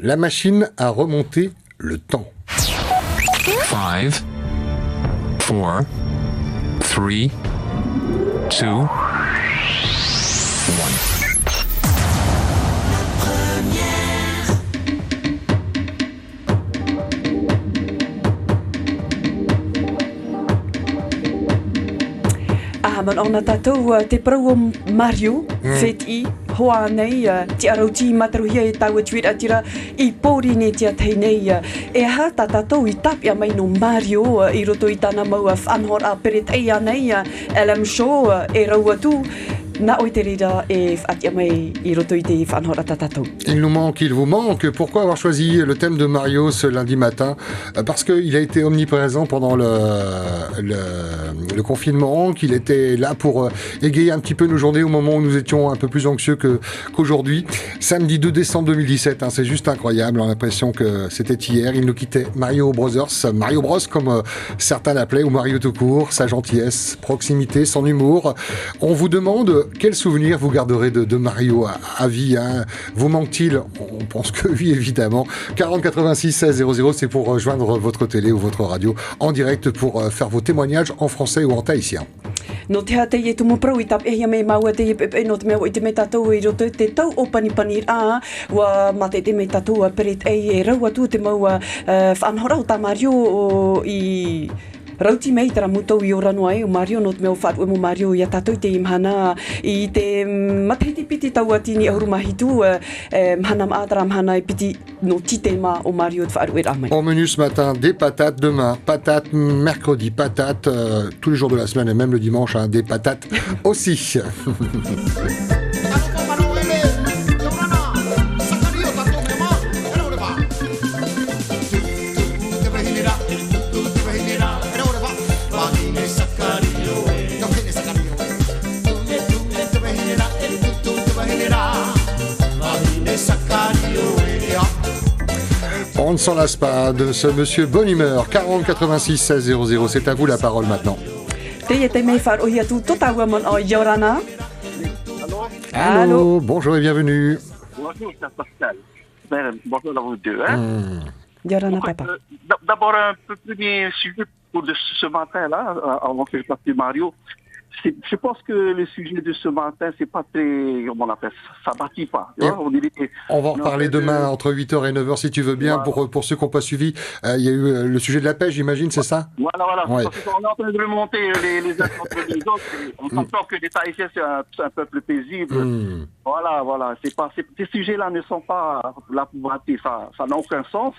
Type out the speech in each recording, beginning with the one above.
la machine à remonter le temps. 5, 4, 3, 2, 1. Man ona tātou te parau o Mario, fet I, hoa nei, te arauti mataruhia e tau tuira tira I pōri ne tia tei nei. E ha tā tātou I tapia mai no Mario, I roto I tāna maua whanhora peret ei anei, Alam Shaw, e raua tū. Na oi te rira e whaatia mai I roto I te whanhora tā tātou. Il nous manque, il vous manque. Pourquoi avoir choisi le thème de Mario ce lundi matin? Parce qu'il a été omniprésent pendant le confinement, qu'il était là pour égayer un petit peu nos journées au moment où nous étions un peu plus anxieux qu'aujourd'hui. Samedi 2 décembre 2017, c'est juste incroyable. On a l'impression que c'était hier. Il nous quittait, Mario Brothers, Mario Bros comme certains l'appelaient, ou Mario tout court, sa gentillesse, proximité, son humour. On vous demande quel souvenir vous garderez de Mario à vie, hein? Vous manque-t-il? On pense que oui, évidemment. 40 86 16 00, c'est pour rejoindre votre télé ou votre radio en direct pour faire vos témoignages en français ou en tahitien. No te hate I tumu prau I tap e hia mei maua te pepe no te mea I te me tātou I roto te tau o panipani a wa mate te me tātou peret e raua tu te maua whanhora o tā Mario I rauti mei tara mutou I ora noa e o Mario no te mea o wharu e mo Mario I a tātou te imhana I te matahiti piti tau atini ahuru mahitu mhana maatara mhana I piti no tite ma o Mario te wharu e ramai. Au menu ce matin, des patates, demain, patates, mercredi, patates, tous les jours de la semaine et même le dimanche, des patates aussi. On ne s'en lasse pas de ce monsieur bonne humeur. 40 86 16 00, c'est à vous la parole maintenant. Allô, bonjour et bienvenue. Bonjour, c'est Pascal. Bonjour à vous deux. D'abord, un premier sujet pour ce matin-là, avant que je passe Mario. Je pense que le sujet de ce matin, c'est pas très, comment on appelle ça bâtit pas. On va en reparler demain entre 8h et 9h si tu veux bien. Voilà. Pour ceux qui n'ont pas suivi, il y a eu le sujet de la pêche, j'imagine, c'est ça? Voilà. Ouais. Parce qu'on est en train de remonter les uns contre les autres. On s'entend que les Tahitiens, c'est un peuple paisible. Voilà. Ces sujets-là ne sont pas là pour bâtir. Ça n'a aucun sens.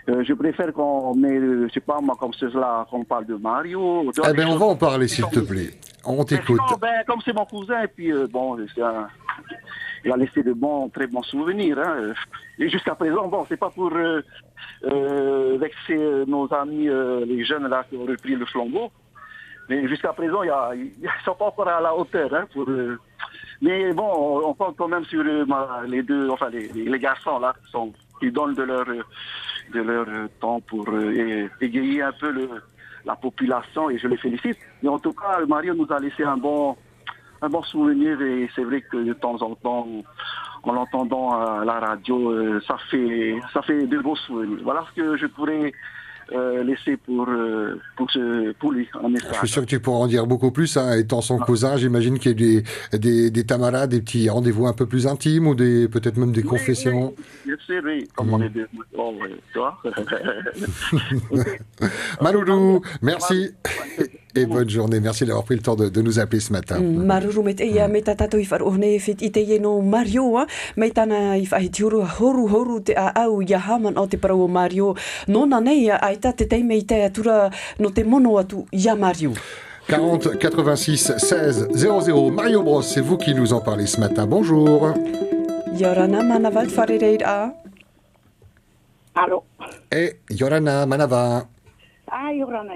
Je préfère qu'on met, je sais pas moi, comme cela, qu'on parle de Mario. On va en parler, s'il te plaît. On t'écoute. Comme c'est mon cousin, et puis il a laissé de très bons souvenirs. Hein. Et jusqu'à présent, c'est pas pour vexer nos amis, les jeunes là qui ont repris le flambeau. Mais jusqu'à présent, ils sont pas encore à la hauteur. Hein, mais bon, on compte quand même sur les deux, enfin les garçons là, qui donnent de leur temps pour égayer un peu la population, et je les félicite. Mais en tout cas, Mario nous a laissé un bon souvenir, et c'est vrai que de temps en temps, en l'entendant à la radio, ça fait de beaux souvenirs. Voilà ce que je pourrais laisser pour lui en message. Je suis sûr que tu pourras en dire beaucoup plus, hein, étant son cousin. J'imagine qu'il y a des tamarades, des petits rendez-vous un peu plus intimes, ou peut-être même des confessions. Bien sûr, oui. Comme on est deux. Oh, ouais, toi. Maloulou, merci. Et bonne journée. Merci d'avoir pris le temps de nous appeler ce matin. Maruru met eia me tatatou I wharohne fit I te no Mario, me tana I whahitiuru horu te au ia haman o te parau o Mario. Nona nei aita te teime I te atura no te mono atu ia Mario. 40 86 16 00. Mario Bros, c'est vous qui nous en parlez ce matin. Bonjour. Yorana manava wharereira. Allô. Et Yorana manava. Yorana.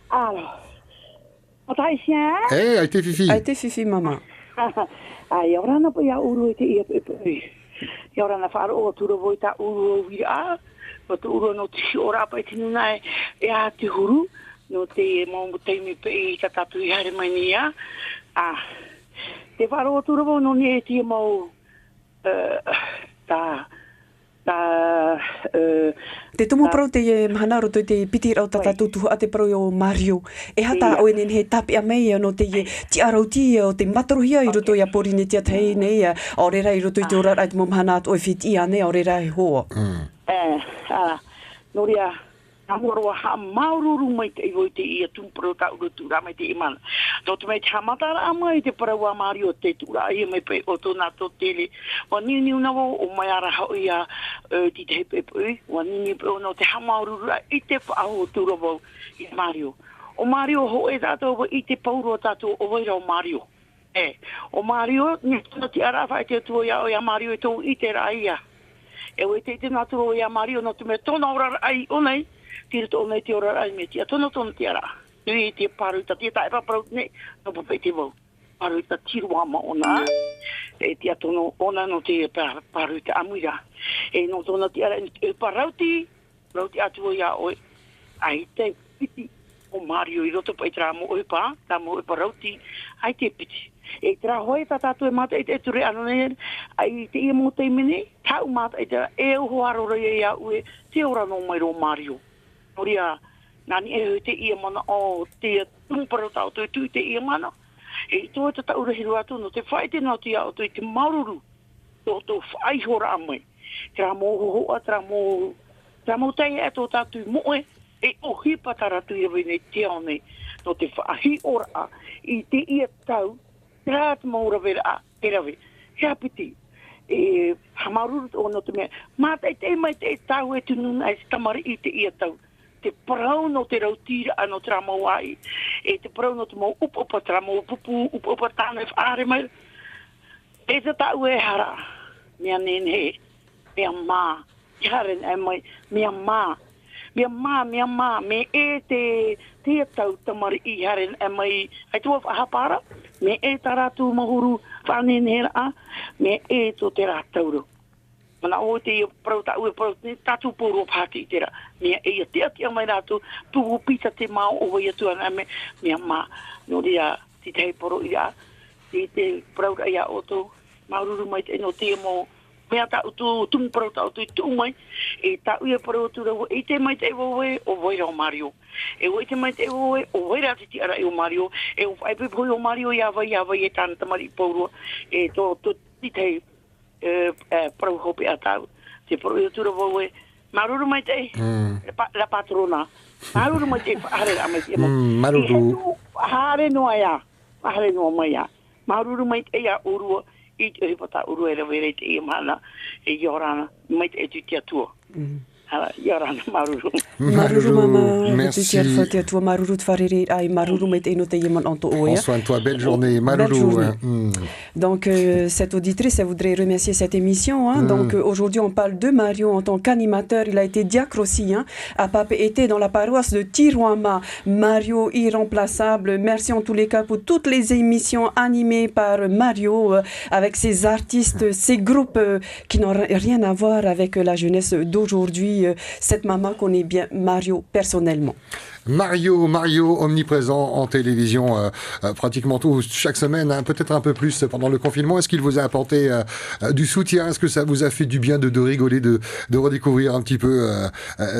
Alors, on t'a ici, hein? Aïté Fifi. Aïté Fifi, maman. Yorana po ya uru te ia pepe. Yorana wharo o turo voi ta uru o wira. O te uru no te ora pa itinu nai e te huru. No te mongo teimi pe I tatatu I hare mai nia. Te wharo o turo vo no ni e te mau ta Te tumu pro te mahana roto te piti rau tata tutu a te pro o Mario. E hata o enen he tapi a mei no te ti arauti o te matarohia I roto I a pori ne tia tei nei o rera I roto I te ora ai te mo mahana o whiti a nei o rera I hoa. Noria Amoro ha maururu mai te iwo te ia tumpro ta urutura mai te imana. Tō te mai te hamatara amai te parawa Mario te tura ia mai pe o tōna tō tele. Wa nini unawo o mai ara hau ia ti te hepe pui. Wa nini pe o no te hamaururu I te whaaho tura wau I Mario. O Mario ho e tātou I te pauro tātou o waira o Mario. O Mario ni tōna ti ara whai te tua ia o ia Mario e tō I te raia. E o te naturo o ia Mario no te me tōna ora ai o nei. Tira to nei te ora ai me tia tono te ara. Nui te paruita te tai paparau nei no papai te wau. Paruita tiruama ona. E tia tono ona no te paruita amuira. E no tona te ara e parauti. Rauti atu ia oe. Ai te piti o Mario I roto pai tra mo oe pa. Ta mo oe parauti. Ai te piti. E tra hoi ta tatu e mata e te ture anu nei. Ai te ia mo te mene. Tau mata e te e uho arora ia ue. Te ora no mai ro Mario. Noria, nani e te ia mana o te tumparo tau tui te ia mana. E tō te tau rehiru atu no te whai te nau te au tui te maruru. Tō whai hora amai. Tra mō hoa, tra mō tei e tō tātui moe. E o hipatara tui e wene te au nei. No te whahi ora I te ia tau. Tra te maura vera a, e rawe. Hea piti. E hamaruru o no te mea. Mata e te mai te tau e tununa e tamari I te ia tau. Te parau no te rautira ano tra mau ai. E te parau no te mau upa tra mau pupu upa tāna e whaare mai. E te tau e hara. Mea nene. Mea mā. Haren e mai. Mea mā. Mea mā. Me e te tau tamari I haren e mai. Ai tua whahapara. Me e taratu mahuru whanene hera. Me e to te rātauro. Mana o te prau ta ue prau tatu poro pati tera mea e te ati mai ratu tu pita te mau o ia tu ana me ma no dia ti te poro ia ti te prau ia o to maururu mai te no te mo mea ta tu prau ta tu mai e ta ue prau tu e te mai te o voira o Mario e o te mai te o voira ti ara o Mario e o ai pe o Mario ia vai e tanta mari poro e to ti te prau hopi atau. Te prau i tura voe. Maruru mai te. La patrona. Maruru mai te whahare amai te. Maruru. Hare noa ia. Hare noa mai ia. Maruru mai te ia urua. I te hipata urua e rawere te ia mana. E Yorana. Mai te e tu tia tua. Yorana maruru. Maruru mama. Merci. Maruru tfarere ai maruru mai te ino te yeman anto oia. Prends soin de toi, belle journée. Maruru. Donc cette auditrice, elle voudrait remercier cette émission. Hein. Donc aujourd'hui on parle de Mario en tant qu'animateur. Il a été diacre aussi. Hein. A Pape était dans la paroisse de Tiruama. Mario irremplaçable. Merci en tous les cas pour toutes les émissions animées par Mario avec ses artistes, ses groupes qui n'ont rien à voir avec la jeunesse d'aujourd'hui. Cette maman connaît bien Mario personnellement. Mario, omniprésent en télévision pratiquement chaque semaine, hein, peut-être un peu plus pendant le confinement. Est-ce qu'il vous a apporté du soutien? Est-ce que ça vous a fait du bien de rigoler, de redécouvrir un petit peu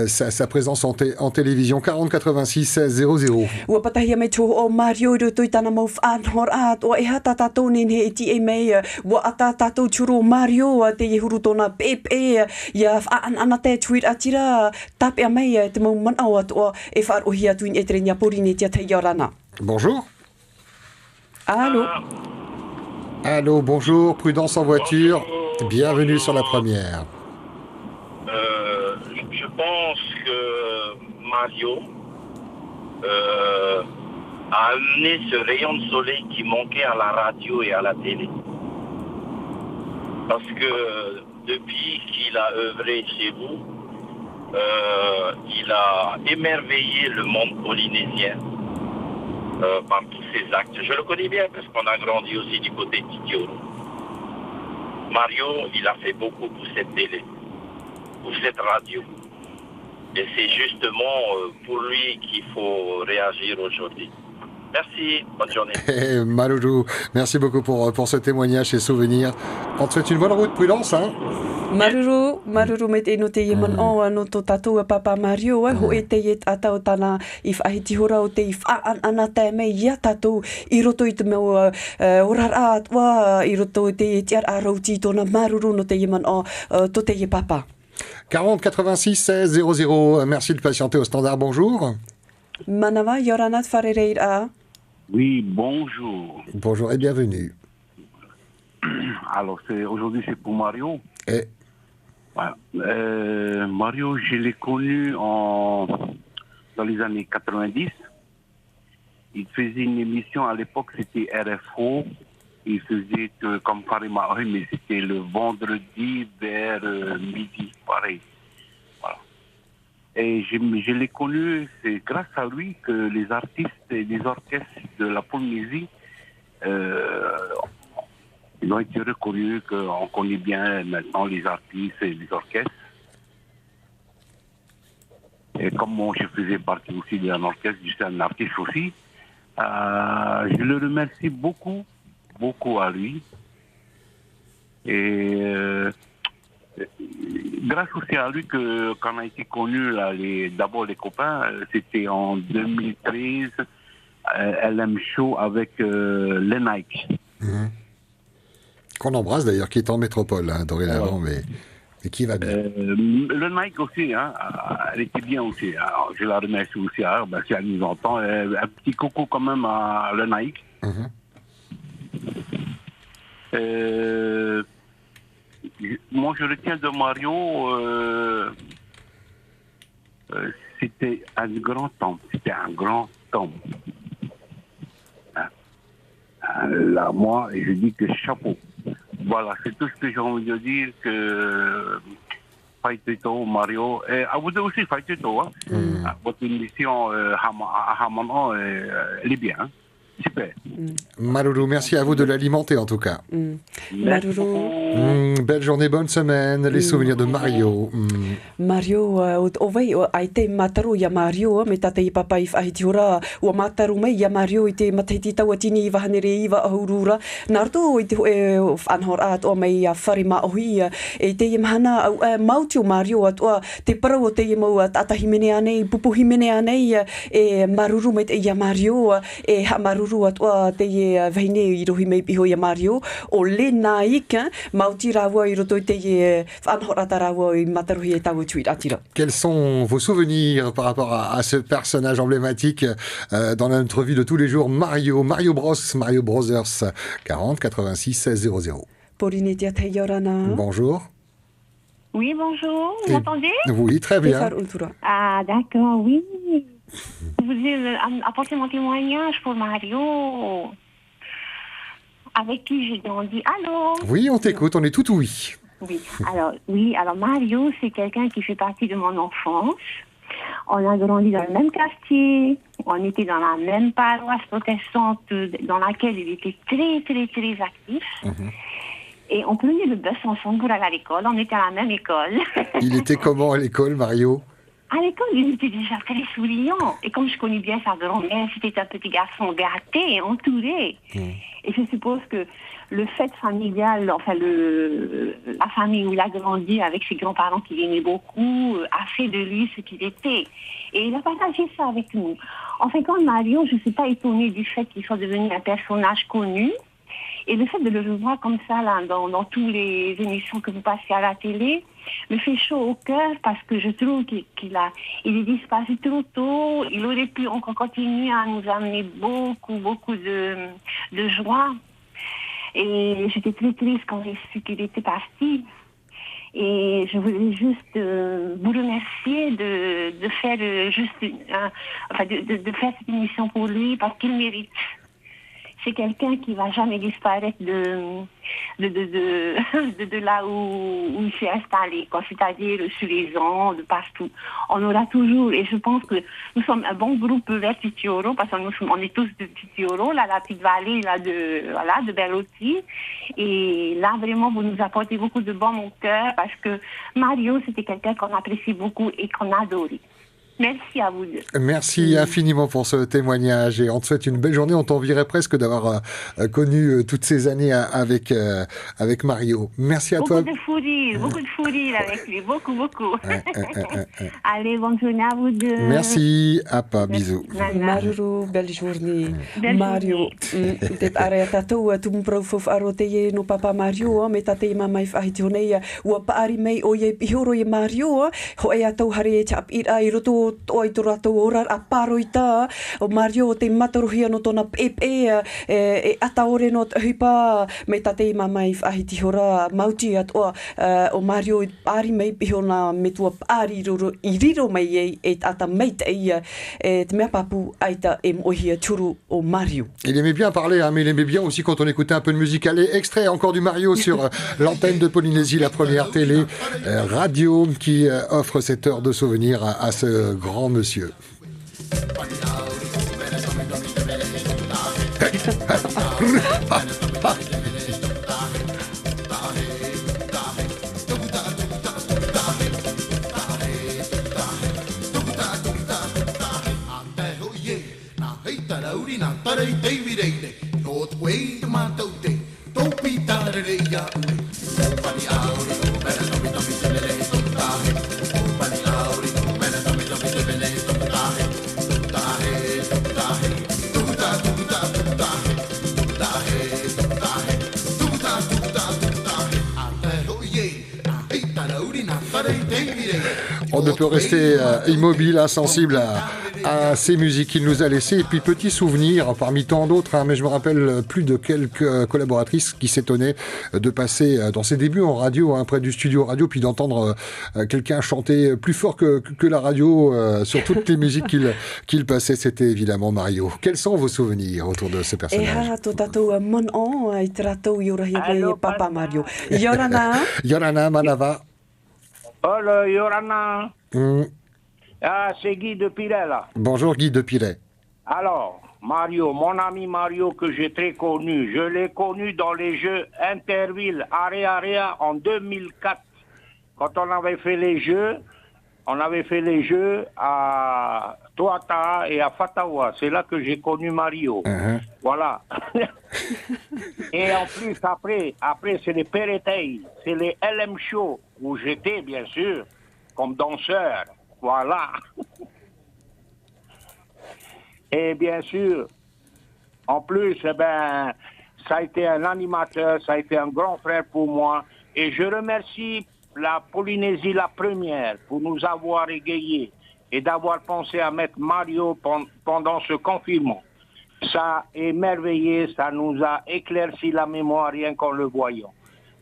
sa présence en télévision? 40 86 16 00. Ua patahia mai tō o Mario I roto I tana mau whanhor at o e hata tātou nene e ti e mei ua ata tātou tūro Mario te i huru tōna pepe ia whaana te tuir atira tape a mei te mau manau at o e whaar o hia tuin e tere niapori ne tia te Yorana. Bonjour. Allô. Allô, bonjour, prudence en voiture. Bienvenue sur la première. Je pense que Mario a amené ce rayon de soleil qui manquait à la radio et à la télé. Parce que depuis qu'il a œuvré chez vous, il a émerveillé le monde polynésien par tous ses actes. Je le connais bien parce qu'on a grandi aussi du côté de Titioro. Mario, il a fait beaucoup pour cette télé, pour cette radio. Et c'est justement pour lui qu'il faut réagir aujourd'hui. Merci, bonne journée. Maruru, merci beaucoup pour ce témoignage et souvenir. On te souhaite une bonne route, prudence. Hein. Maruru. Maruru me te no te ieman o no tō tātou Papa Mario, ho e te e tātou tāna I whahiti hora o te I whaana te mei ia tātou I roto I te meu orara atua I roto I te tiar a rauti tōna maruru no te ieman o tō te ie papa. 40 86 16 00. Merci de patienter au standard. Bonjour. Manawa, Yorana Wharereira. Oui, bonjour. Bonjour et bienvenue. Alors, aujourd'hui, c'est pour Mario. Et Voilà. Mario, je l'ai connu dans les années 90. Il faisait une émission, à l'époque, c'était RFO. Il faisait comme Farima, mais c'était le vendredi vers midi, pareil. Voilà. Et je l'ai connu, c'est grâce à lui que les artistes et les orchestres de la Polynésie ils ont été reconnus, qu'on connaît bien maintenant les artistes et les orchestres. Et comme moi, je faisais partie aussi d'un orchestre, je suis un artiste aussi, je le remercie beaucoup, beaucoup à lui. Et grâce aussi à lui qu'on a été connus, d'abord les copains, c'était en 2013, LM Show avec les Nike. qu'on embrasse d'ailleurs, qui est en métropole, hein, dorénavant, mais qui va bien. Le Nike aussi, hein, elle était bien aussi. Alors, je la remercie aussi, hein, si elle nous entend. Un petit coucou quand même à le Nike. Moi, je retiens de Mario, c'était un grand homme. C'était un grand homme. Là, moi, je dis que chapeau. Voilà, c'est tout ce que j'ai envie de dire, que Faitito, Mario, et à vous deux aussi, Faitito, hein. Votre émission, Hamano, elle est bien, hein. Super. Maruru, merci à vous de l'alimenter en tout cas. Maruru. Belle journée, bonne semaine. Les souvenirs de Mario. Mario, o vai ai te mataru ia Mario me tata I papa I whahiti ora ua mataru mai ia Mario I te mataiti taua tini I wahanere iwa ahurura narto I te whanhor at o mai a wharima ohi e te I mahana au mautio Mario at o te parau o te I mau tatahi mene anei pupuhi mene anei e maruru me te ia Mario e ha maruru at o te vahine I rohi mai piho ia Mario o le naika mauti rawa I roto I te whanhor at rawa I mataruhi e taua tuit atira. Quels sont vos souvenirs par rapport à ce personnage emblématique dans notre vie de tous les jours, Mario Brothers, 40 86 16 00. Porinetia te Yorana. Bonjour. Oui, bonjour. Vous m'entendez? Oui, très bien. Ah, d'accord, oui. Je voulais apporter mon témoignage pour Mario, avec qui j'ai grandi. Allô? Oui, on t'écoute, on est tout oui. Oui, alors Mario, c'est quelqu'un qui fait partie de mon enfance. On a grandi dans le même quartier, on était dans la même paroisse protestante dans laquelle il était très, très, très actif. Et on prenait le bus ensemble pour aller à l'école, on était à la même école. Il était comment à l'école, Mario? À l'école, il était déjà très souriant. Et comme je connais bien sa grand-mère, c'était un petit garçon gâté, entouré. Et je suppose que le fait familial, enfin la famille où il a grandi avec ses grands-parents qui l'aimaient beaucoup, a fait de lui ce qu'il était. Et il a partagé ça avec nous. En fait, quand Mario, je ne suis pas étonnée du fait qu'il soit devenu un personnage connu. Et le fait de le revoir comme ça, là, dans toutes les émissions que vous passez à la télé, me fait chaud au cœur parce que je trouve qu'il est disparu trop tôt. Il aurait pu encore continuer à nous amener beaucoup, beaucoup de joie. Et j'étais très triste quand j'ai su qu'il était parti. Et je voulais juste vous remercier de faire de faire cette émission pour lui parce qu'il mérite. C'est quelqu'un qui va jamais disparaître de là où il s'est installé, quoi. C'est-à-dire sur les ondes, partout. On aura toujours, et je pense que nous sommes un bon groupe vers Titioro, parce qu'on est tous de Titioro, là, la petite vallée là, de Berlotti. Et là, vraiment, vous nous apportez beaucoup de baume au cœur, parce que Mario, c'était quelqu'un qu'on apprécie beaucoup et qu'on a adoré. Merci à vous deux. Merci infiniment pour ce témoignage et on te souhaite une belle journée. On t'envierait presque d'avoir connu toutes ces années avec Mario. Merci à toi. Beaucoup de fou rire avec lui, beaucoup. Allez, bonne journée à vous deux. Merci, Apa, bisous. Maruru, belle journée. Mario, te are tatou tum profof arote no papa Mario, me tate mama if ahitione ua paari mei o ye pihoro ye Mario, ho e atau hare chap ira I roto oi to rato ora a paroita o Mario te mataruhia no tona pepe e ataore no hipa me tate mama if ahitihora mauti at o Mario paari mei pihona me tua paari roro I riro mai e ata meit e te mea papu aita e mohia turu o Mario. Il aimait bien parler, hein, mais il aimait bien aussi quand on écoutait un peu de musique. Allez, extrait encore du Mario sur l'antenne de Polynésie, la première télé radio qui offre cette heure de souvenir à ce grand monsieur. On ne peut rester immobile, insensible à ces musiques qu'il nous a laissées. Et puis, petit souvenir, parmi tant d'autres, hein, mais je me rappelle plus de quelques collaboratrices qui s'étonnaient de passer dans ses débuts en radio, hein, près du studio radio, puis d'entendre quelqu'un chanter plus fort que la radio sur toutes les musiques qu'il passait. C'était évidemment Mario. Quels sont vos souvenirs autour de ce personnage? Allô, Papa Mario. Yorana. Yorana, Manava. Oh, le Yorana. Ah, c'est Guy de Piret, là. Bonjour, Guy de Piret. Alors, Mario, mon ami Mario, que j'ai très connu, je l'ai connu dans les jeux Interville, Area en 2004. Quand on avait fait les jeux à Toata et à Fatawa. C'est là que j'ai connu Mario. Voilà. Et en plus, après c'est les Peretei, c'est les LM Show, où j'étais, bien sûr, comme danseur. Voilà. Et bien sûr, en plus, ça a été un animateur, ça a été un grand frère pour moi. Et je remercie la Polynésie la première pour nous avoir égayés et d'avoir pensé à mettre Mario pendant ce confinement. Ça a émerveillé, ça nous a éclairci la mémoire rien qu'en le voyant.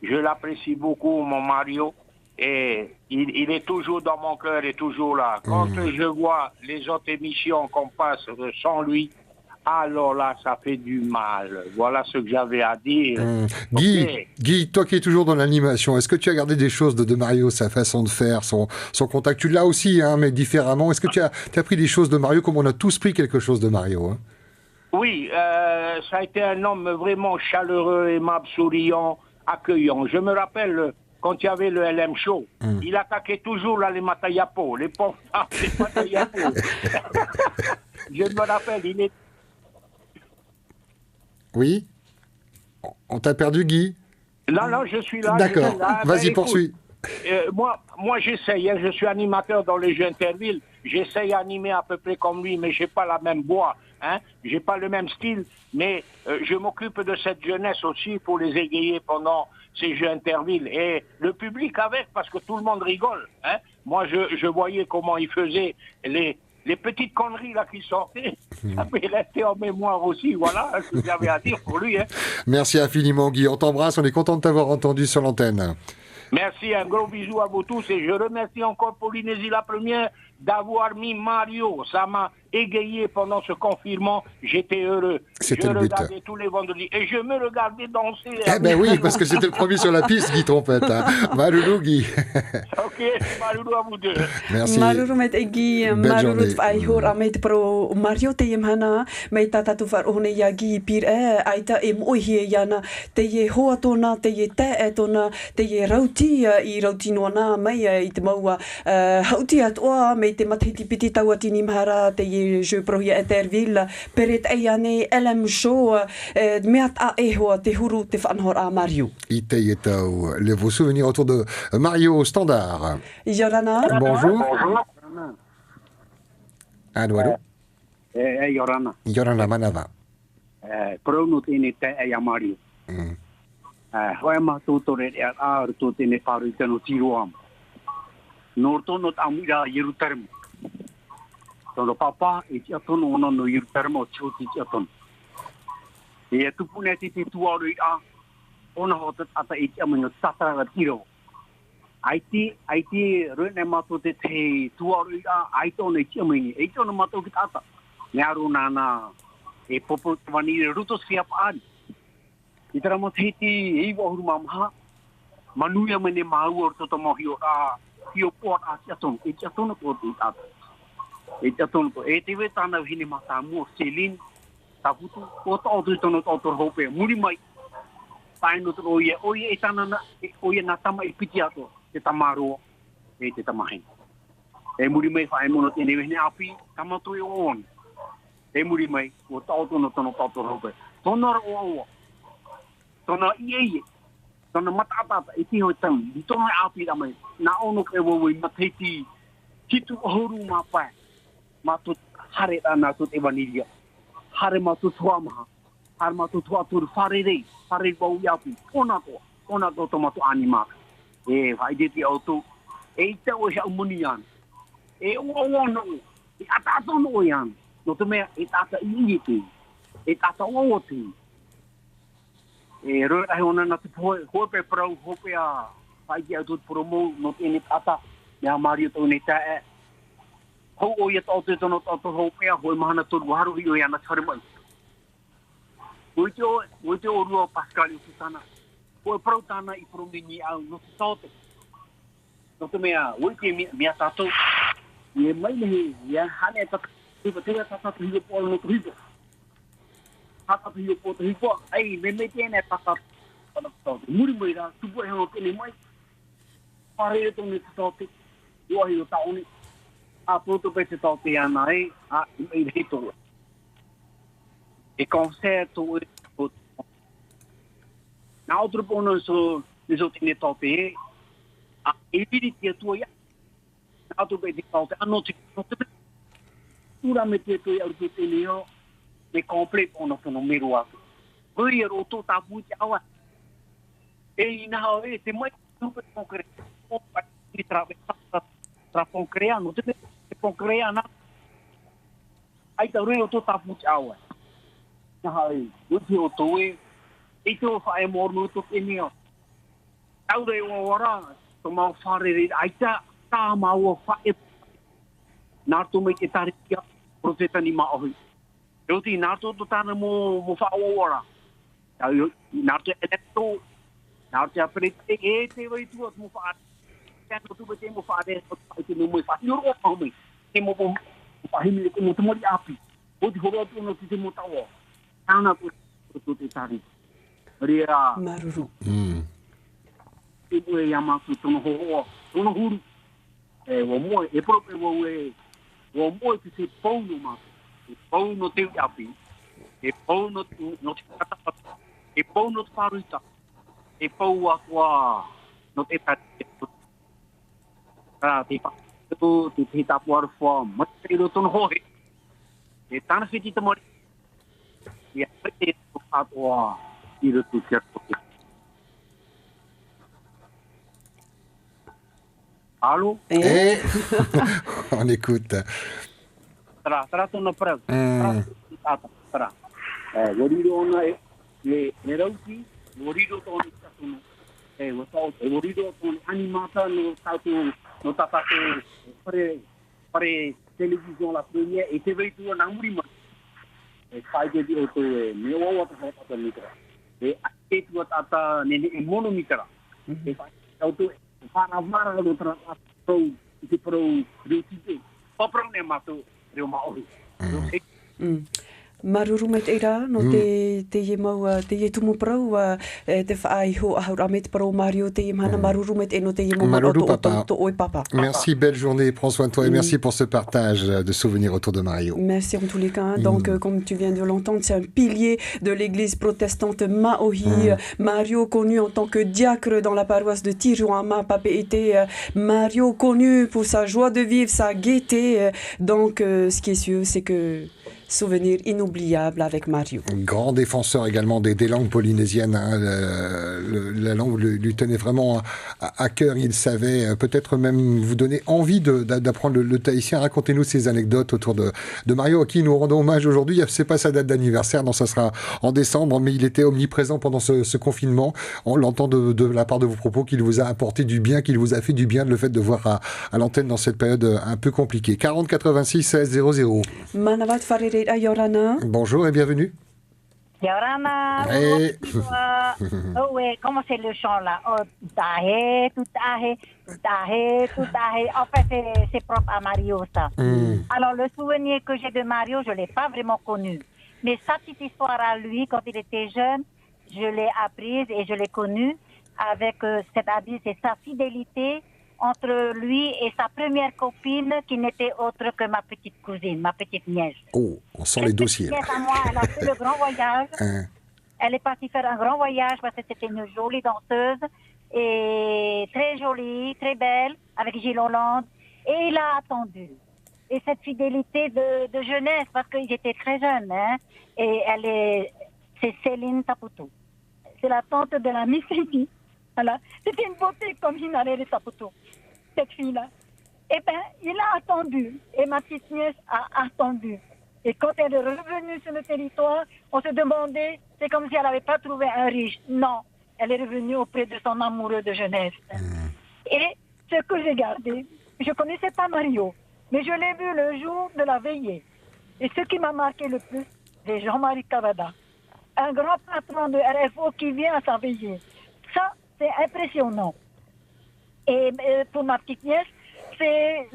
Je l'apprécie beaucoup, mon Mario, et il est toujours dans mon cœur et toujours là. Quand je vois les autres émissions qu'on passe sans lui, alors là, ça fait du mal. Voilà ce que j'avais à dire. Guy, toi qui es toujours dans l'animation, est-ce que tu as gardé des choses de Mario, sa façon de faire, son contact? Tu l'as aussi, hein, mais différemment. Est-ce que tu as pris des choses de Mario comme on a tous pris quelque chose de Mario, hein? Oui, ça a été un homme vraiment chaleureux, aimable, souriant, accueillant. Je me rappelle, quand il y avait le LM Show, il attaquait toujours là, les Matayapo, les pauvres femmes, les Matayapo. Je me rappelle, il est... Oui? On t'a perdu, Guy? Non, je suis là. D'accord, vas-y, poursuis. Moi j'essaye, hein, je suis animateur dans les jeux Interville, j'essaye d'animer à peu près comme lui, mais j'ai pas la même voix, hein, j'ai pas le même style, mais je m'occupe de cette jeunesse aussi pour les égayer pendant ces jeux Interville, et le public avec, parce que tout le monde rigole, hein. Moi je voyais comment il faisait les petites conneries là qui sortaient, ça m'est resté en mémoire aussi, voilà ce que j'avais à dire pour lui. Hein. Merci infiniment, Guy, on t'embrasse, on est content de t'avoir entendu sur l'antenne. Merci, un gros bisou à vous tous et je remercie encore Polynésie la première d'avoir mis Mario. Ça m'a égayé pendant ce confinement. J'étais heureux. C'était je le but. regardais tous les vendredis et je me regardais danser. Eh ben oui, parce que c'était le premier sur la piste, Guy Trompette. Hein. Maruru, Guy. Ok, maruru à vous deux. Merci. Maruru met egi, Belle maruru journée. t'whai a met pro Mario te imhana, me tatatu whar ohne ia Guy pir aita mohi iana, te ye hoa tona, te ye te tona, te ye rauti I rauti noana, mai I te maua hauti atoa, me te matiti piti tauatini mhara, te ye jeu prohia Eterville, peret eiane, LM Show, meat a ehoa, te huru, te whanhor a Mario. Ite Yetau. Vos souvenirs autour de Mario au standard. Yorana. Bonjour. Allô, allô. Yorana. Yorana Manava. Prono tine te e Mario. Hoe ma tutore e ar tu tine paru teno tiroam. Norto not amira Yerutarem. Tono papa e tiatono ono no Yerutarem chuti tiaton. E tu puneti ti tuaru a ona hotat ata e tiamino tata tiro. Aiti rene mato te tuaru a aito ne tiamini e tono mato ki ata. Nyaru nana e popo vani ruto siap an. Itara mo hiti e wo hurma ma manuia mene mau orto to mo hio a hio pot a tiaton e tiaton ko ti ata. E tiaton ko e te tana hini mata mo selin taputu ko to tono to hope muri mai paino to oye e tana na oye na tama I piti ato te tamaro e te tamahin e muri mai fa mo no te ne ne api tamato on e muri mai o tono hope tonor o tono ie tono mata e ti ho tan di tono api da mai na ono ke wo mateti kitu horu mapa matu hare ana tu te vanilia hare matu tuama har matu tuatur fare bau yapi ona to tomato anima e vai de auto e te o ja munian e o no e ata no yan no te me e tata iiti e tata o ti e ro ai ona na te ho pe pro ho pe a vai de auto promo no te ni tata ya Mario to ni ta ho o ye to no to ho pe ho mahana to waru yo ya na charma Uito ruo Pascal Susana. O protana I promini au no sote. No te mea, uite mea tato. Ye mai me ya hane ta te ta tu po no tu. Tata tu po tu po. Ai me tiene tata. Muri mai ra tu po no te mai. Pare to ni sote. Yo hi ta oni. A poto pe te tote ana ai a me hito. E concerto na outro ponto so tine tope a evidente tu ya na outro be tope a noite pura mete tu ya tu tenio de complet ono número a foi o to ta buti awa e na ho te mai super concreto o pa tra concreto no te concreto na ai ta o to ta buti awa Hai, uti o toe, e te o whae morno to tenio. Taure o ora, to mau whare aita, tā mau o whae. Nārto mei te tarikia, profeta ni maohi. Euti, nārto to tāna mo whae o ora. Nārto electo, nārto aprete, e te wei tuat mo whae. Tēno tu te mo whae, te no mo whae. Noro o pahome, te mo whae mi te mo te mori api. Oti horo atu no te mo tawa. Ana ku te tari. Ria Maruru. Ibu yama ku tono huru. Wo mo e proprio wo mo te se pauno ma. E pauno te api. E pauno no te kata. E pauno te paruita. E pau aqua no te tari. Te te tapuar form. Mas te tono hoi. E tana fiti te mori. Ya, c'est wah, il est tout certo. Allô? On écoute. Tra tono prego. Tra. Vorido ona ne rauti, vorido tono tatuno. Vorido tono animata no tatu no tapate pare télévision la première et TV tout en amour. Et ça été dit auto mais on va faire ça mitra. Et tout ata nene mono mitra. Et ça auto para vara l'autre pro itu pro beauty. Pas problème mato roma ori. Maruru met era no te ye mau te ye tumu prau te whaai ho ahura met prau Mario te ye mana maruru met no te ye mau Maruru papa. Oi papa. Merci, belle journée, prends soin de toi et merci pour ce partage de souvenirs autour de Mario. Merci en tous les cas. Donc comme tu viens de l'entendre, c'est un pilier de l'église protestante Maohi. Mario connu en tant que diacre dans la paroisse de Tijuana. Papa était Mario connu pour sa joie de vivre, sa gaieté. Donc ce qui est sûr, c'est que souvenir inoubliable avec Mario. Grand défenseur également des langues polynésiennes. Hein. La langue lui tenait vraiment à cœur. Il savait peut-être même vous donner envie d'apprendre le tahitien. Racontez-nous ces anecdotes autour de Mario, à qui nous rendons hommage aujourd'hui. C'est pas sa date d'anniversaire, non, ça sera en décembre, mais il était omniprésent pendant ce confinement. On l'entend de la part de vos propos qu'il vous a apporté du bien, qu'il vous a fait du bien, le fait de voir à l'antenne dans cette période un peu compliquée. 40 86 16 00. Manavat Farere Yorana. Bonjour et bienvenue. Yorana. Hey. Oh ouais, comment c'est le chant là? Oh, tout ahé, tout ahé, tout ahé, tout ahé. En fait, c'est propre à Mario ça. Alors le souvenir que j'ai de Mario, je l'ai pas vraiment connu. Mais sa petite histoire à lui, quand il était jeune, je l'ai apprise et je l'ai connue avec c'est-à-dire c'est sa fidélité entre lui et sa première copine qui n'était autre que ma petite cousine, ma petite nièce. Oh, on sent les dossiers. Ma petite nièce à moi, elle a fait le grand voyage. Elle est partie faire un grand voyage parce que c'était une jolie danseuse et très jolie, très belle, avec Gilles Hollande. Et il a attendu. Et cette fidélité de jeunesse, parce qu'ils étaient très jeunes, hein, et c'est Céline Taputo. C'est la tante de la Miss Lady. Voilà. C'était une beauté comme Hinare de Taputo, cette fille-là. Eh bien, il a attendu, et ma petite nièce a attendu. Et quand elle est revenue sur le territoire, on se demandait, c'est comme si elle n'avait pas trouvé un riche. Non, elle est revenue auprès de son amoureux de jeunesse. Et ce que j'ai gardé, je ne connaissais pas Mario, mais je l'ai vu le jour de la veillée. Et ce qui m'a marqué le plus, c'est Jean-Marie Cavada, un grand patron de RFO qui vient à sa veillée. Ça, c'est impressionnant. Et pour ma petite nièce, c'est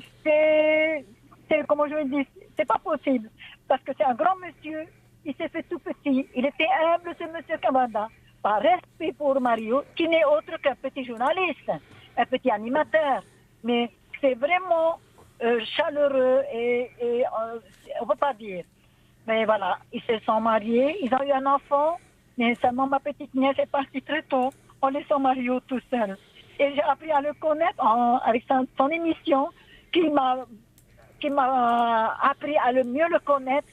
comment je vais dire, c'est pas possible. Parce que c'est un grand monsieur, il s'est fait tout petit. Il était humble, ce monsieur Cavada. Par respect pour Mario, qui n'est autre qu'un petit journaliste, un petit animateur. Mais c'est vraiment chaleureux et on ne peut pas dire. Mais voilà, ils se sont mariés, ils ont eu un enfant, mais seulement ma petite nièce est partie très tôt, en laissant Mario tout seul. Et j'ai appris à le connaître avec son émission, qui m'a appris à mieux le connaître.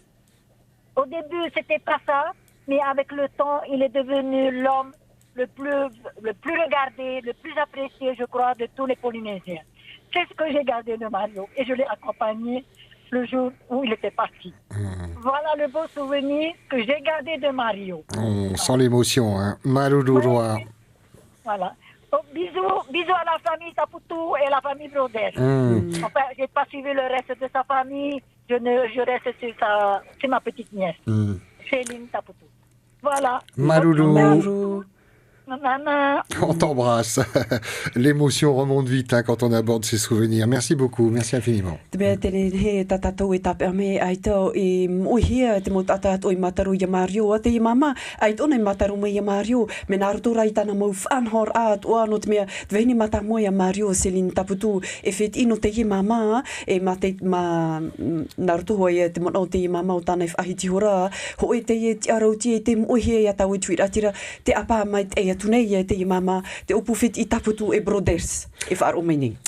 Au début, c'était pas ça, mais avec le temps, il est devenu l'homme le plus regardé, le plus apprécié, je crois, de tous les Polynésiens. C'est ce que j'ai gardé de Mario, et je l'ai accompagné le jour où il était parti. Voilà le beau souvenir que j'ai gardé de Mario. On sent l'émotion, hein. Marururoa. Voilà. Donc, bisous à la famille Taputo et la famille Brodel. Enfin, je n'ai pas suivi le reste de sa famille. Je reste sur ma petite nièce. Céline Taputo. Voilà. Maruru. On t'embrasse. L'émotion remonte vite hein, quand on aborde ces souvenirs. Merci beaucoup, merci infiniment.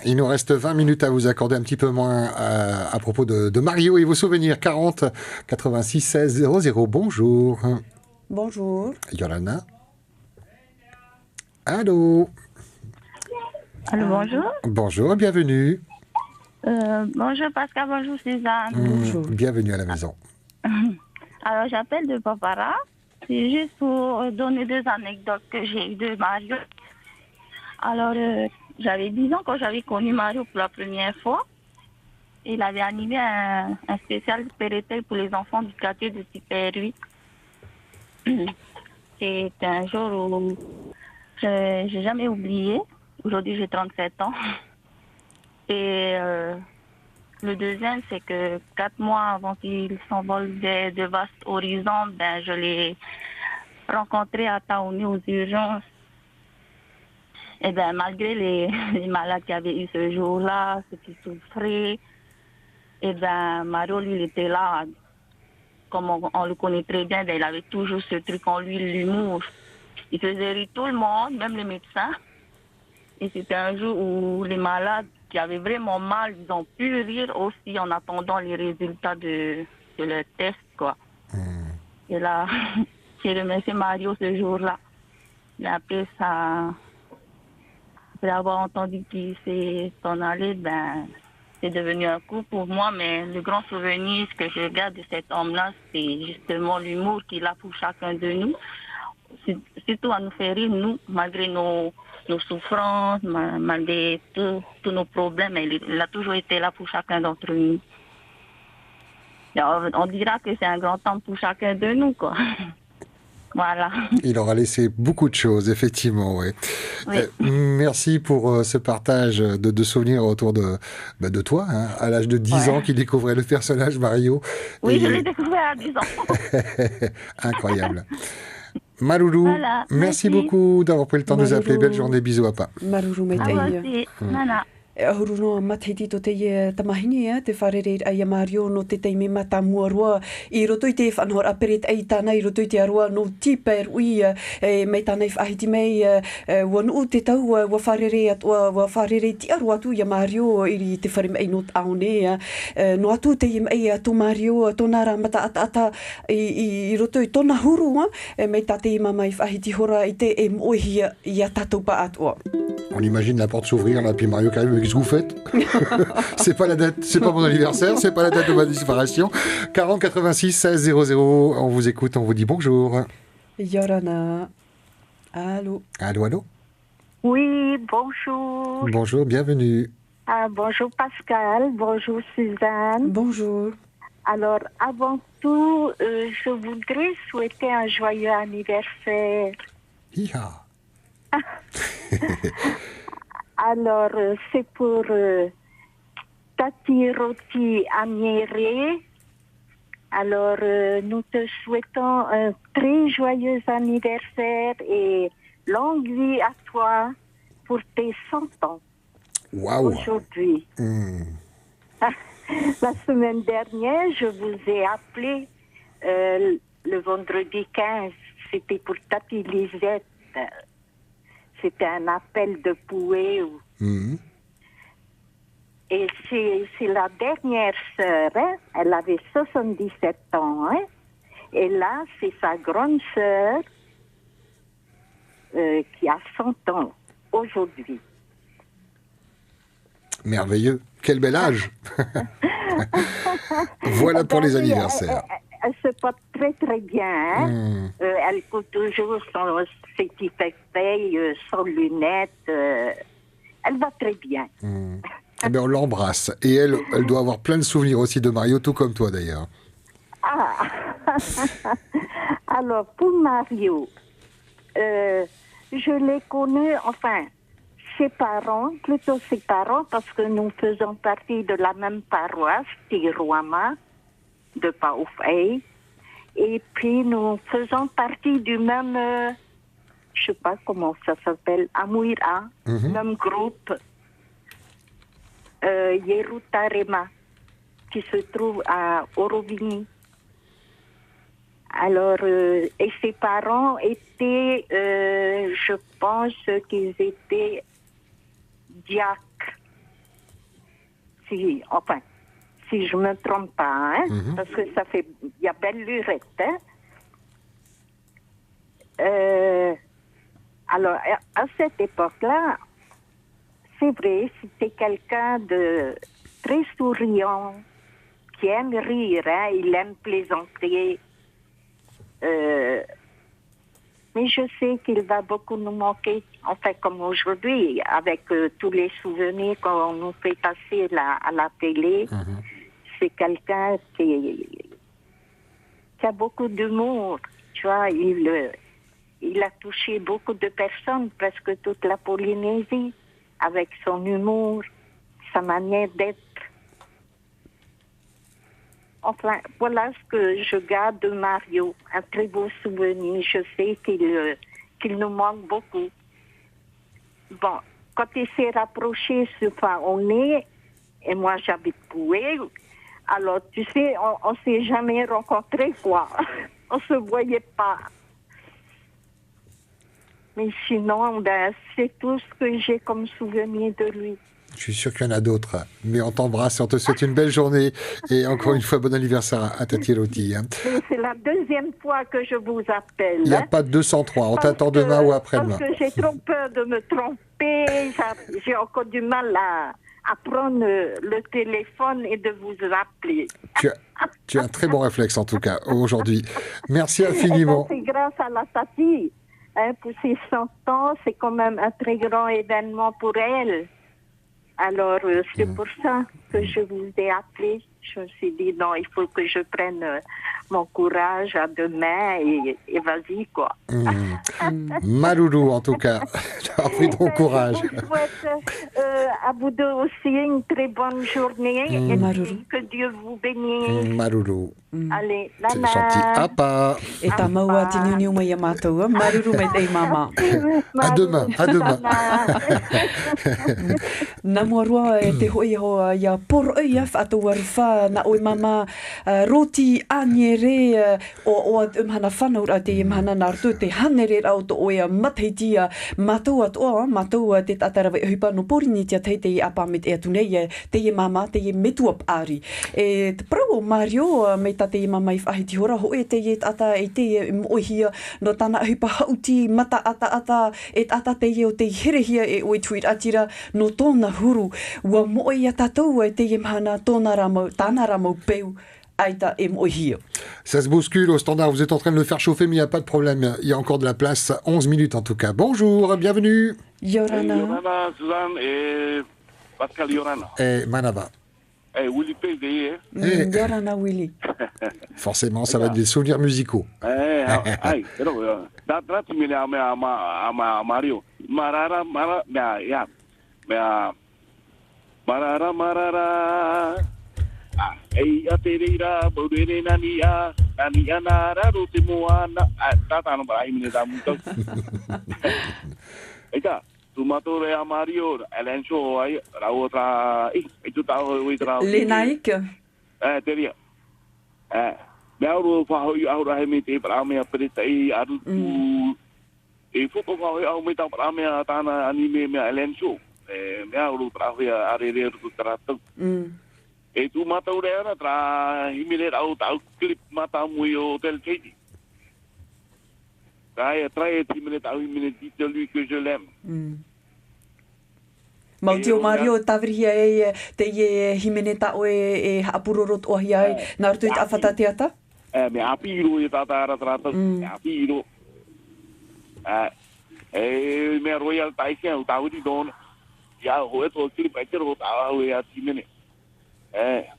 Il nous reste 20 minutes à vous accorder, un petit peu moins à propos de Mario et vos souvenirs. 40 86 16 00. Bonjour. Bonjour. Yolana. Allô. Allô, bonjour. Bonjour, bienvenue. Bonjour Pascal, bonjour Suzanne. Bonjour. Bienvenue à la maison. Alors j'appelle de Papara. C'est juste pour donner deux anecdotes que j'ai eues de Mario. Alors, j'avais 10 ans quand j'avais connu Mario pour la première fois. Il avait animé un spécial Pérétel pour les enfants du quartier de Super 8. C'est un jour où je n'ai jamais oublié. Aujourd'hui, j'ai 37 ans. Et le deuxième, c'est que 4 mois avant qu'il s'envole de vastes horizons, ben, je l'ai rencontré à Taouni aux urgences. Et ben, malgré les malades qu'il y avait eu ce jour-là, ceux qui souffraient, et ben, Mario, lui, il était là. Comme on le connaît très bien, ben, il avait toujours ce truc en lui, l'humour. Il faisait rire tout le monde, même les médecins. Et c'était un jour où les malades qui avaient vraiment mal, ils ont pu rire aussi en attendant les résultats de leur test, quoi. Et là, j'ai remercié Mario ce jour-là. Et après ça, après avoir entendu qu'il s'en allé, ben, c'est devenu un coup pour moi. Mais le grand souvenir que je garde de cet homme-là, c'est justement l'humour qu'il a pour chacun de nous. Surtout à nous faire rire, nous, malgré nos souffrances, malgré tous nos problèmes, il a toujours été là pour chacun d'entre nous. Et on dira que c'est un grand homme pour chacun de nous, quoi. Voilà. Il aura laissé beaucoup de choses, effectivement, ouais. Oui. Merci pour ce partage de souvenirs autour de toi, hein, à l'âge de 10 ans, qui découvrait le personnage Mario. Oui, je l'ai découvert à 10 ans. Incroyable. Maroulou, voilà, merci beaucoup d'avoir pris le temps de nous appeler. Belle journée, bisous à papa. Maroulou, Nana. Horuno matiti to te tamahini te wharere ai Mario no te teime mata muarua I roto I te whanhor aperet ai tāna I roto I te arua no tiper ui mei tāna I whahiti mei wanu te tau wa wharere atua wa wharere ti arua tu I Mario I te wharim ei no taone no atu te ei atu Mario tōna rā mata ata I roto I tōna hurua mei tā te mama I whahiti hora I te e mohi I a tatou pa atua. On imagine la porte s'ouvrir, là, puis Mario qui arrive, mais qu'est-ce que vous faites? C'est pas la date, c'est pas mon anniversaire, c'est pas la date de ma disparition. 40 86 16 00, on vous écoute, on vous dit bonjour. Yorana. Allô? Allô, allô? Oui, bonjour. Bonjour, bienvenue. Bonjour Pascal, bonjour Suzanne. Bonjour. Alors, avant tout, je voudrais souhaiter un joyeux anniversaire. Hi-ha. Alors, c'est pour Tati Roti Amiéré. Alors, nous te souhaitons un très joyeux anniversaire et longue vie à toi pour tes 100 ans. Waouh. Aujourd'hui. La semaine dernière, je vous ai appelé le vendredi 15. C'était pour Tati Lisette. C'était un appel de Pouet. Et c'est la dernière sœur, hein? Elle avait 77 ans. Hein? Et là, c'est sa grande sœur qui a 100 ans aujourd'hui. Merveilleux. Quel bel âge. Voilà pour les anniversaires. Elle se porte très très bien. Hein? Elle écoute toujours ses petits feuilles, sans lunettes. Elle va très bien. Eh bien, on l'embrasse. Et elle doit avoir plein de souvenirs aussi de Mario, tout comme toi d'ailleurs. Ah. Alors, pour Mario, je l'ai connu, enfin, ses parents, parce que nous faisons partie de la même paroisse, Tirouama, de Paoufei. Et puis, nous faisons partie du même, je sais pas comment ça s'appelle, Amouira, même groupe, Yerutarema, qui se trouve à Orovini. Alors, et ses parents étaient, je pense qu'ils étaient diacres. Si je ne me trompe pas, hein, parce que ça fait, il y a belle lurette. Hein. Alors, à cette époque-là, c'est vrai, c'était quelqu'un de très souriant, qui aime rire, hein, il aime plaisanter. Mais je sais qu'il va beaucoup nous manquer, en fait, comme aujourd'hui, avec tous les souvenirs qu'on nous fait passer à la télé. C'est quelqu'un qui a beaucoup d'humour. Tu vois, il a touché beaucoup de personnes, presque toute la Polynésie, avec son humour, sa manière d'être. Enfin, voilà ce que je garde de Mario, un très beau souvenir. Je sais qu'il nous manque beaucoup. Bon, quand il s'est rapproché sur Faoné, et moi j'habite Poué, alors tu sais, on s'est jamais rencontrés, quoi. On se voyait pas. Mais sinon, c'est tout ce que j'ai comme souvenir de lui. Je suis sûr qu'il y en a d'autres. Mais on t'embrasse et on te souhaite une belle journée. Et encore une fois, bon anniversaire à Tati Roti. C'est la deuxième fois que je vous appelle. Il n'y a pas de 203. On t'attend demain ou après-demain. Parce que j'ai trop peur de me tromper. J'ai encore du mal à prendre le téléphone et de vous appeler. Tu as un très bon réflexe, en tout cas, aujourd'hui. Merci infiniment. C'est grâce à la Tati. Pour ses 100 ans, c'est quand même un très grand événement pour elle. Alors, c'est pour ça que je vous ai appelé. Je me suis dit, non, il faut que je prenne mon courage à deux mains et vas-y, quoi. Maroulou, en tout cas. Tu as pris ton courage. Je vous souhaite à vous deux aussi une très bonne journée. Et puis, que Dieu vous bénisse. Maroulou. Allez, c'est gentil. Apa. E ta maua tini ni mai mātou. Maruru mai tei mama. À demain, à demain. Na moarua e te hoi hoa ia poro ia whātou aruwha na oi mama roti aniere o umhana whanaura te imhana nārtu te hanere rau to oia mateitia mātou atoa mātou te tatarawa hupa no porini tia teite i apa mit e atunei te i mama te i metuap ari. E te prau o Mario me ta te i mama i whahiti hora ho e te i ata e te i moihia no tana hupa hauti mata ata e ata te i o te hirehia e oi tuit atira no tōna huru ua moe ia tātou e te imhana tōna ramau, tāna ramau peu aita e moihia. Ça se bouscule au standard, vous êtes en train de le faire chauffer, mais il n'y a pas de problème. Il y a encore de la place, 11 minutes en tout cas. Bonjour, bienvenue. Yorana. Yorana, Suzanne et Pascal Yorana. Et Manava. Et Willy P.D. Yorana Willy. Forcément, ça va être des souvenirs musicaux. Mario. Marara, marara. Ei atereira, borere nania nara rote moana. Tata no ba imine da muito. Eita, tu matou a Mario, ela encheu aí, a outra, e tu tá o outra. Lenaik. Teria. Meu fa hoi aura remete para me preta e aru tu. E foco fa hoi au me ta para me tana anime me ela encheu. Meu para hoi arere tu trato. Et tu m'as tout l'air à himmer au clip matin au tel Katie. Très timide à une minute de lui que je l'aime. Mautio Mario tavria e te e himeneta o e hapurorot o hiai na rutu i awhatatiata? Me apiro e tata aratrata, me apiro. Me royal taisen o tau di don. Ya ho to clip e tero tau e a timene.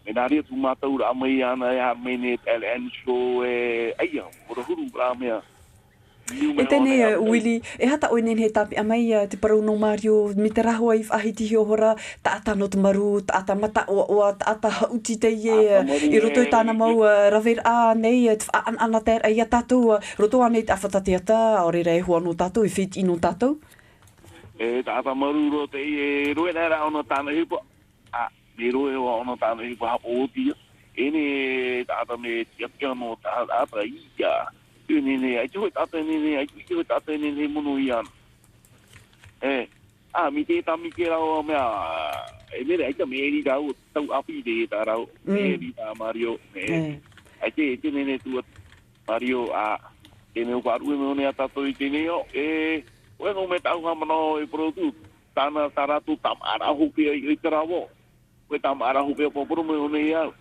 Menaria tu matou a mai ana e a menet LN show e ai o huru pra mea. E tēnei, Willy, e hata oi nene he tapi a mai te parau no Mario, mi te raho ai whahiti hio hora, ta ata no te maru, ta ata mata o ta ata hauti te i roto i tāna mau rawer a nei, te whaan ana tēr ai a tātou, roto anei te awhatatiata, ore rei hua no tātou, i whit ino tātou? Ta ata maru ro te e roe nera ono tāna hipo, me roe ono tāna hipo hapo oti, ene ta ata me tiapia no ta ata ia, nene ai tu tata nene ai tu tata nene mono ian mi te tami ke rao me e me ai te meri rao tau api de ta rao meri ta Mario ai te nene tu Mario e me paru me ne ata to i teneo o no me tau ha mano e produto tana taratu tam ara hupe i travo o tam ara hupe po pro me ne ia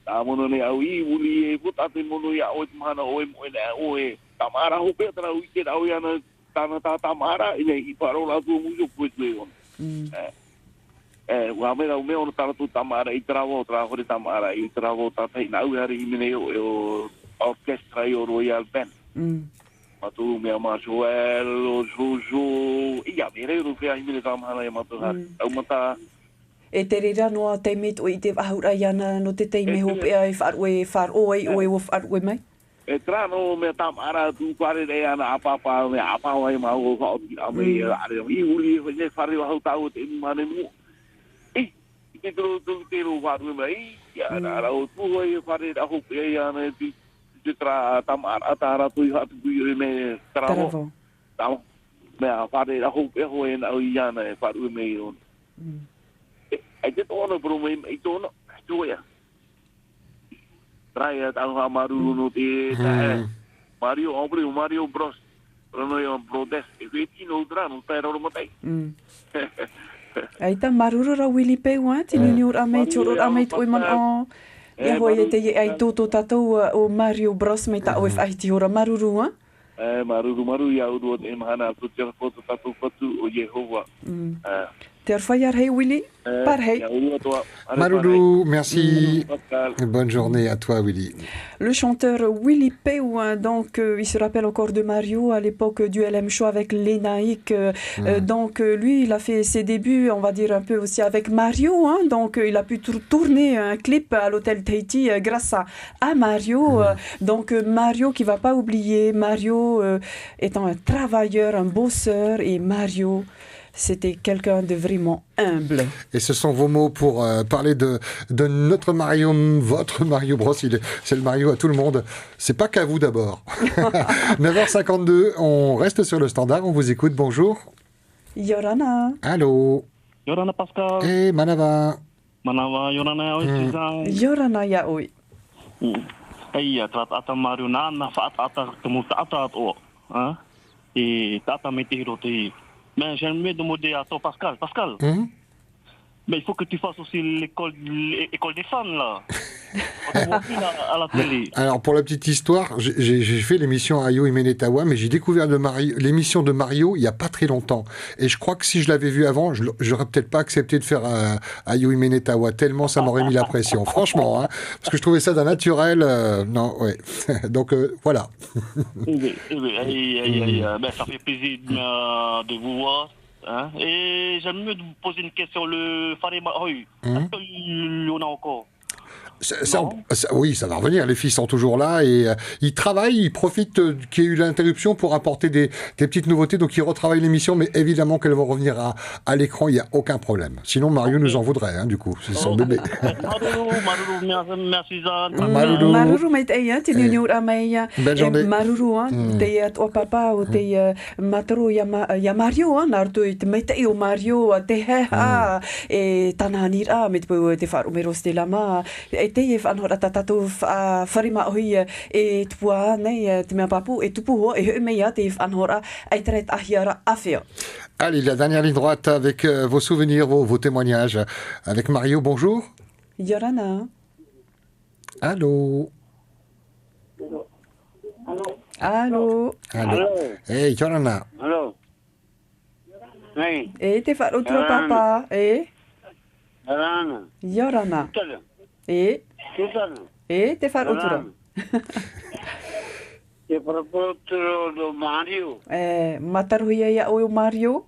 ta mono ne au I uli e puta te mono ia o mana o e Tamara hope tra uite ra yana tana tamara ine I parola tu muito pueto wa me ra me on tara tu tamara I travo tra hore tamara I travo ta tai na uari mine o orchestra Royal Band matu me ama Joel o Jojo ia me re ro fe ai mine tamara e matu ha au mata e te rira noa te mit o I te ahura iana no te teime hope ai whar oi o whar oi mai? E trano me tamara tu kware re ana apa me apa wai ma o ka o me are I uli ne whare o tau te mane mu e te tro te ro whare mai ya ra o tu hoi whare ra hope ai ana te tra tamara tara tu ha tu me travo tau me whare ra hope hoi na o iana e whare me on I did all of them. I don't know. Try it. I'll Maru no Mario Bros. Rono protest. If you know drum, pero matay. Ai ta maruru ra Willie Pe wa tini ni ora mai choro ra mai toi man o. E hoi te ai toto tatou o Mario Bros mai ta o ai ti ora maruru wa. Maru ya o do e mahana tu te foto tatou patu o Jehova. Hey Willy, pareil. Maloulou, merci. Bonne journée à toi Willy. Le chanteur Willy Pew, donc il se rappelle encore de Mario à l'époque du LM Show avec Lénaïque. Donc lui, il a fait ses débuts, on va dire un peu aussi avec Mario. Hein, donc il a pu tourner un clip à l'hôtel Tahiti grâce à Mario. Donc Mario qui va pas oublier, Mario étant un travailleur, un bosseur et Mario. C'était quelqu'un de vraiment humble. Et ce sont vos mots pour parler de notre Mario, votre Mario Bros. C'est le Mario à tout le monde. C'est pas qu'à vous d'abord. 9h52, on reste sur le standard, on vous écoute. Bonjour. Yorana. Allô. Yorana Pascal. Eh, Manava. Manava, Yorana, oi. Yorana, ya oi. Ei, ata Mario na ata temu ata o. E tata me te hiro te. Mais j'aimerais demander à toi, Pascal. Mais il faut que tu fasses aussi l'école des femmes, là. À la télé. Alors, pour la petite histoire, j'ai fait l'émission Ayo Imenetawa, mais j'ai découvert l'émission de Mario il n'y a pas très longtemps. Et je crois que si je l'avais vu avant, je n'aurais peut-être pas accepté de faire Ayo Imenetawa, tellement ça m'aurait mis la pression. Franchement, hein, parce que je trouvais ça d'un naturel. Non, ouais. Donc, voilà. Ben, ça fait plaisir de vous voir. Hein? Et j'aimerais vous poser une question. Le Farima Hoy, est-ce qu'il y en a encore? Oui, ça va revenir. Les filles sont toujours là et ils travaillent, ils profitent qu'il y ait eu l'interruption pour apporter des petites nouveautés. Donc ils retravaillent l'émission, mais évidemment qu'elles vont revenir à l'écran, il n'y a aucun problème. Sinon Mario nous en voudrait, hein, du coup, c'est son bébé. Merci Zan. Maruru mai te ia, tini ni ura mai ia. Belle journée. Maruru, te o papa o te mataro ya Mario, narto te mai te o Mario, te heha, e tana nira, me te wharu mero ste lama, te e whanhora tatatou wharima ohi e tupua nei te mea papu e tupuho e hui mea te whanhora ai teret ahiara awhio. Allez, la dernière ligne droite avec vos souvenirs, vos témoignages. Avec Mario, bonjour. Yorana. Allô. Allô. Allô. Hey, Yorana. Allô. Hey. E te wharotura papa, e? Yorana. Yorana. E? E te wharotura. Te wharotura do Mario. Mataruhia ia o Mario?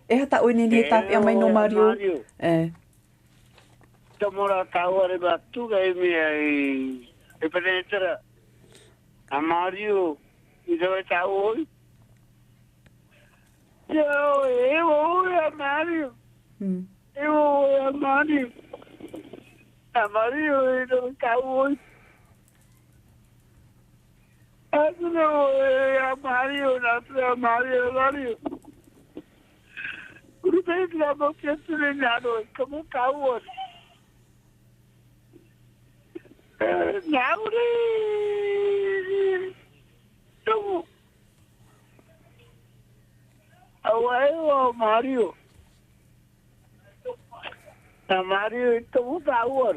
E hata o nini he tapi a mai no Mario? Tamora tauare batuga e mea e penetra a Mario i dove tauoi. Eu a Mario. Eu a Mario. A Mario i dove tauoi. Não, a Mario, a Mario. O bem lá não tinha treinado, como caô. Não, não. O Mario. A Mario, como caô.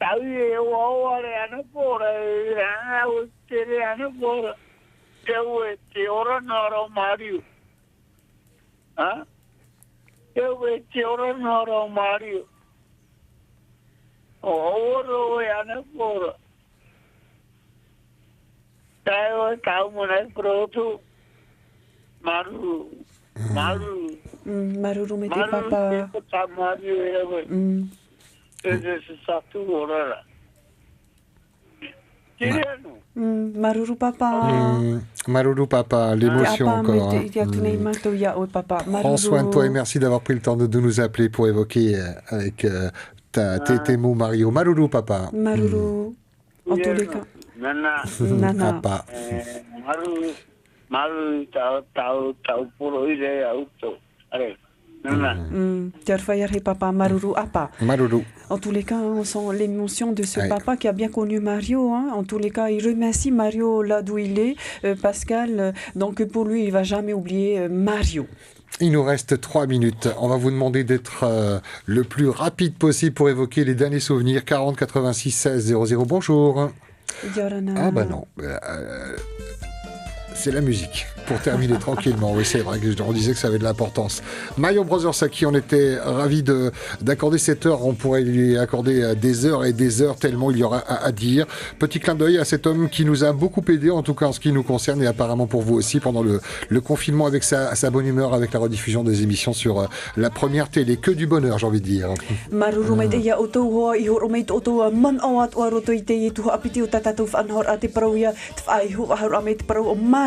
tau e o are ana pora ana o te ana pora te ora noro Mario ha te ora noro Mario o oro e ana pora tau mona proto Maru Maruru me te papa. Maruru papa. Maruru papa, l'émotion encore. Prends soin de toi et merci d'avoir pris le temps de nous appeler pour évoquer avec tes mots Mario. Maruru papa. Maruru. En tous les cas. Nana. Papa. Malu tau puro ide auto. Allez. Papa Maruru apa. Maruru. En tous les cas, on sent l'émotion de ce papa qui a bien connu Mario. Hein. En tous les cas, il remercie Mario là d'où il est, Pascal. Donc pour lui, il va jamais oublier Mario. Il nous reste 3 minutes. On va vous demander d'être le plus rapide possible pour évoquer les derniers souvenirs. 40 86 16 00. Bonjour. Yorana. Ah bah non. C'est la musique, pour terminer tranquillement. Oui, c'est vrai que on disait que ça avait de l'importance. Mario Brothers, à qui on était ravis d'accorder cette heure, on pourrait lui accorder des heures et des heures, tellement il y aura à dire. Petit clin d'œil à cet homme qui nous a beaucoup aidé, en tout cas en ce qui nous concerne, et apparemment pour vous aussi, pendant le confinement, avec sa bonne humeur, avec la rediffusion des émissions sur la première télé. Que du bonheur, j'ai envie de dire.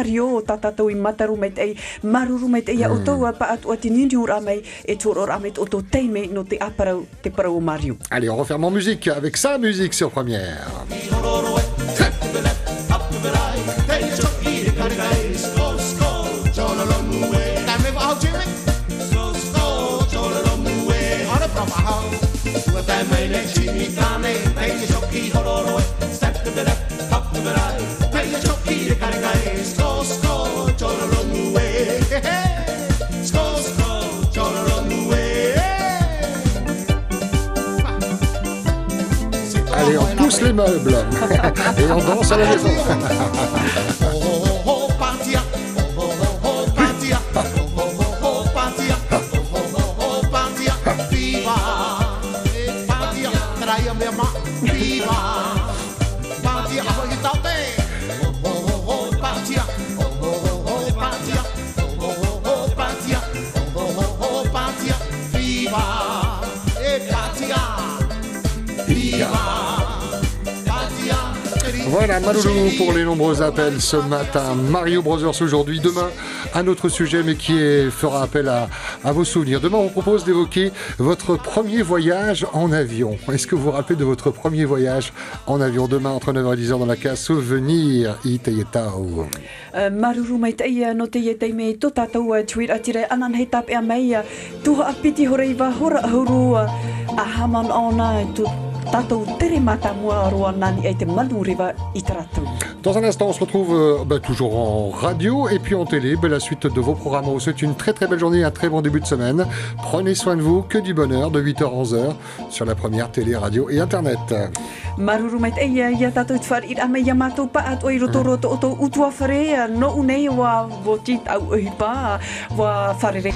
Mario tatatou I mataru met ei maruru met ei o tou pa atu atini ura mai e toro amet o to teime no te aparau te parau Mario. Allez, on referme en musique avec sa musique sur première. Allez, on pousse les meubles et on danse à la maison. Voilà, Maloulou pour les nombreux appels ce matin. Mario Brothers aujourd'hui. Demain, un autre sujet, mais qui fera appel à vos souvenirs. Demain, on vous propose d'évoquer votre premier voyage en avion. Est-ce que vous vous rappelez de votre premier voyage en avion? Demain, entre 9h et 10h dans la case Souvenir. Itayetao. Maruru mai teia no teia tei me to tātou tuir atire anan hei tape a mei tuha apiti horeiva hora ahurua a haman ona tu tātou tere mata mua roa nani ei te manu riva I taratou. Dans un instant, on se retrouve toujours en radio et puis en télé. La suite de vos programmes. On vous souhaite une très très belle journée, un très bon début de semaine. Prenez soin de vous, que du bonheur, de 8h à 11h sur la première télé, radio et internet. Maruru mai teia ia tātou te whare I ame ia mātou pa at oi roto roto o tō utua whare no unei wa votit au uhipa wa wharere.